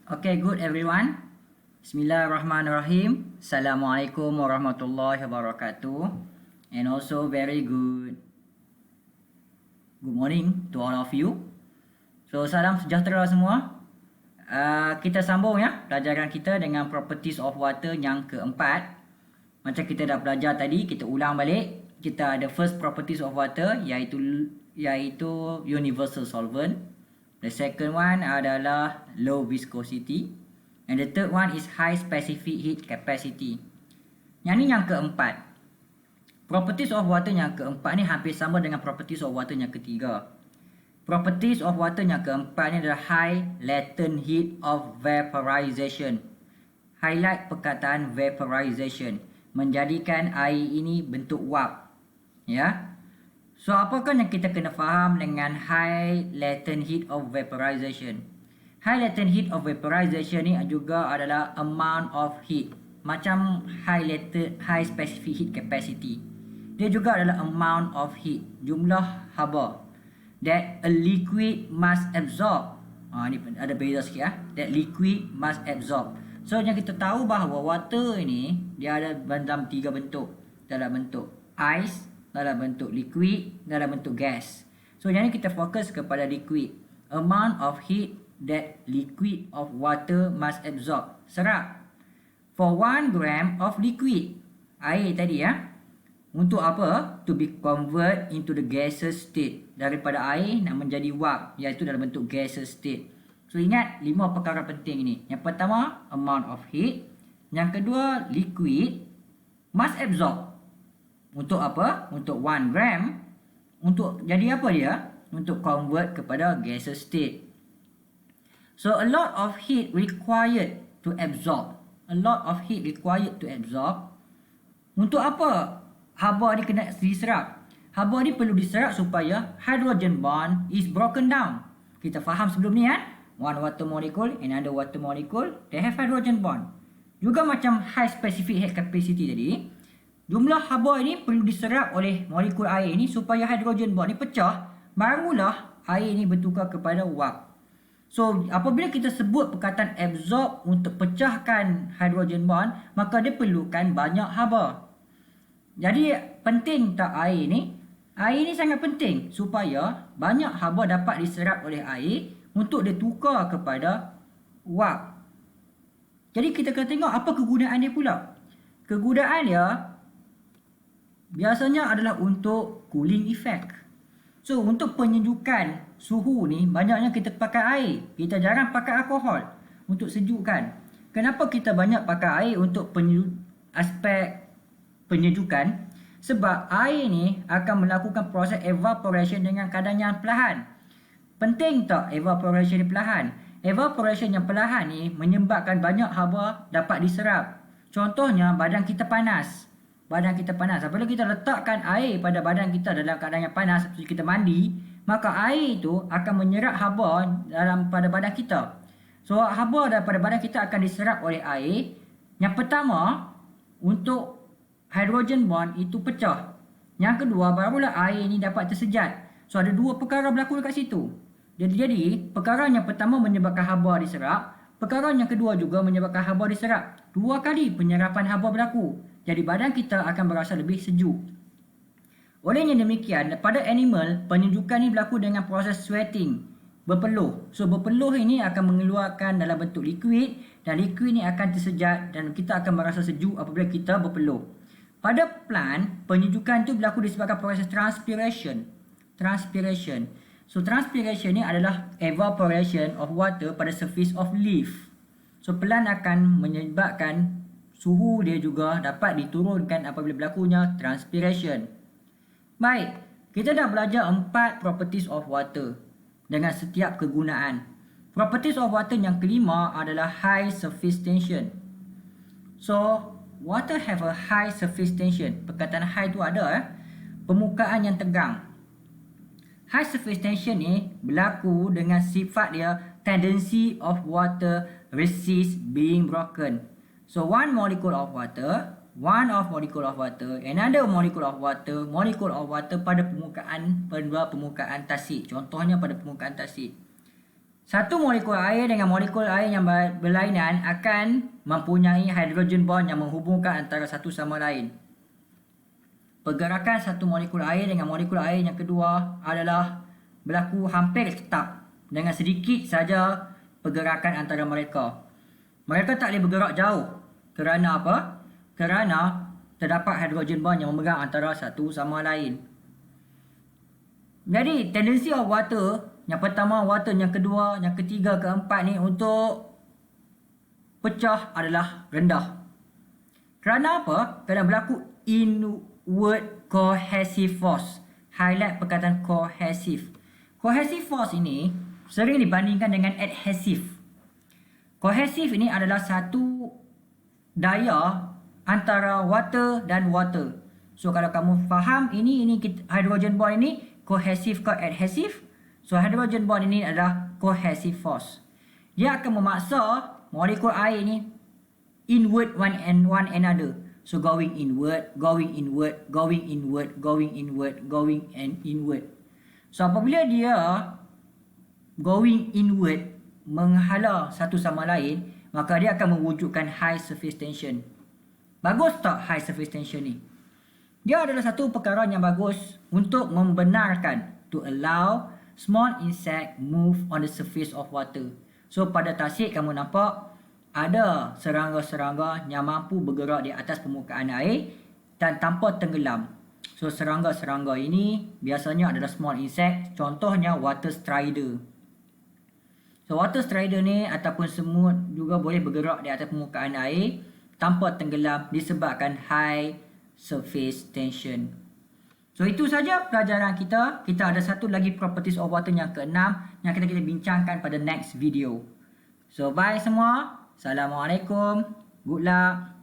Okay, good everyone. Bismillahirrahmanirrahim. Assalamualaikum warahmatullahi wabarakatuh. And also very good morning to all of you. So salam sejahtera semua. Kita sambung ya pelajaran kita dengan properties of water yang keempat. Macam kita dah belajar tadi, kita ulang balik. Kita ada first properties of water iaitu universal solvent. The second one adalah low viscosity. And the third one is high specific heat capacity. Yang ni yang keempat. Properties of water yang keempat ni hampir sama dengan properties of water yang ketiga. Properties of water yang keempat ni adalah high latent heat of vaporization. Highlight perkataan vaporization. Menjadikan air ini bentuk wap. Ya. So, apakah yang kita kena faham dengan high latent heat of vaporization? High latent heat of vaporization ni juga adalah amount of heat. Macam high specific heat capacity. Dia juga adalah amount of heat. Jumlah haba. That a liquid must absorb. Ni ada beza sikit ya. That liquid must absorb. So, yang kita tahu bahawa water ni, dia ada dalam 3 bentuk. Dalam bentuk ice, dalam bentuk liquid, dalam bentuk gas. So, yang ni kita fokus kepada liquid. Amount of heat that liquid of water must absorb. Serap. For 1 gram of liquid. Air tadi ya. Untuk apa? To be convert into the gaseous state. Daripada air nak menjadi wap. Iaitu dalam bentuk gaseous state. So, ingat 5 perkara penting ini. Yang pertama, amount of heat. Yang kedua, liquid must absorb. Untuk apa? Untuk 1 gram. Untuk jadi apa dia? Untuk convert kepada gaseous state. So, a lot of heat required to absorb. A lot of heat required to absorb. Untuk apa haba ni kena diserap? Haba ni perlu diserap supaya hydrogen bond is broken down. Kita faham sebelum ni kan? One water molecule, another water molecule, they have hydrogen bond. Juga macam high specific heat capacity tadi. Jumlah haba ini perlu diserap oleh molekul air ini supaya hidrogen bond ni pecah, barulah air ini bertukar kepada wap. So, apabila kita sebut perkataan absorb untuk pecahkan hidrogen bond, maka dia perlukan banyak haba. Jadi, penting tak air ni? Air ni sangat penting supaya banyak haba dapat diserap oleh air untuk ditukar kepada wap. Jadi, kita kena tengok apa kegunaan dia pula. Kegunaan dia biasanya adalah untuk cooling effect. So, untuk penyejukan suhu ni, banyaknya kita pakai air. Kita jarang pakai alkohol untuk sejukkan. Kenapa kita banyak pakai air untuk aspek penyejukan? Sebab air ni akan melakukan proses evaporation dengan kadar yang perlahan. Penting tak evaporation ni perlahan? Evaporation yang perlahan ni menyebabkan banyak haba dapat diserap. Contohnya, badan kita panas. Badan kita panas. Apabila kita letakkan air pada badan kita dalam keadaan yang panas, seperti kita mandi, maka air itu akan menyerap haba pada badan kita. So, haba daripada badan kita akan diserap oleh air. Yang pertama, untuk hydrogen bond itu pecah. Yang kedua, barulah air ini dapat tersejat. So, ada 2 perkara berlaku dekat situ. Jadi, perkara yang pertama menyebabkan haba diserap. Perkara yang kedua juga menyebabkan haba diserap. 2 kali penyerapan haba berlaku. Jadi badan kita akan berasa lebih sejuk. Olehnya demikian, pada animal, penyejukan ini berlaku dengan proses sweating, berpeluh. So, berpeluh ini akan mengeluarkan dalam bentuk liquid dan liquid ini akan tersejat dan kita akan merasa sejuk apabila kita berpeluh. Pada plant, penyejukan itu berlaku disebabkan proses transpiration. So, transpiration ini adalah evaporation of water pada surface of leaf. So, plant akan menyebabkan suhu dia juga dapat diturunkan apabila berlakunya transpiration. Baik, kita dah belajar 4 properties of water dengan setiap kegunaan. Properties of water yang kelima adalah high surface tension. So, water have a high surface tension. Perkataan high tu ada permukaan yang tegang. High surface tension ni berlaku dengan sifat dia tendency of water resist being broken. So, one molecule of water, another molecule of water pada permukaan tasik. Contohnya pada permukaan tasik. Satu molekul air dengan molekul air yang berlainan akan mempunyai hydrogen bond yang menghubungkan antara satu sama lain. Pergerakan satu molekul air dengan molekul air yang kedua adalah berlaku hampir tetap dengan sedikit saja pergerakan antara mereka. Mereka tak boleh bergerak jauh. Kerana apa? Kerana terdapat hydrogen bond yang memegang antara satu sama lain. Jadi, tendency of water, yang pertama water, yang kedua, yang ketiga, keempat ni untuk pecah adalah rendah. Kerana apa? Kerana berlaku inward cohesive force. Highlight perkataan cohesive. Cohesive force ini sering dibandingkan dengan adhesive. Cohesive ini adalah satu daya antara water dan water. So kalau kamu faham ini hydrogen bond ini cohesive ke adhesive. So hydrogen bond ini adalah cohesive force. Dia akan memaksa molekul air ini inward one another. So going inward, going inward, going inward, going inward, going and inward. So apabila dia going inward menghala satu sama lain, maka dia akan mewujudkan high surface tension. Bagus tak high surface tension ni? Dia adalah satu perkara yang bagus untuk membenarkan, to allow small insect move on the surface of water. So pada tasik kamu nampak ada serangga-serangga yang mampu bergerak di atas permukaan air dan tanpa tenggelam. So serangga-serangga ini biasanya adalah small insect, contohnya water strider. So water strider ni ataupun semut juga boleh bergerak di atas permukaan air tanpa tenggelam disebabkan high surface tension. So itu saja pelajaran kita. Kita ada satu lagi properties of water yang keenam yang kita bincangkan pada next video. So bye semua. Assalamualaikum. Good luck.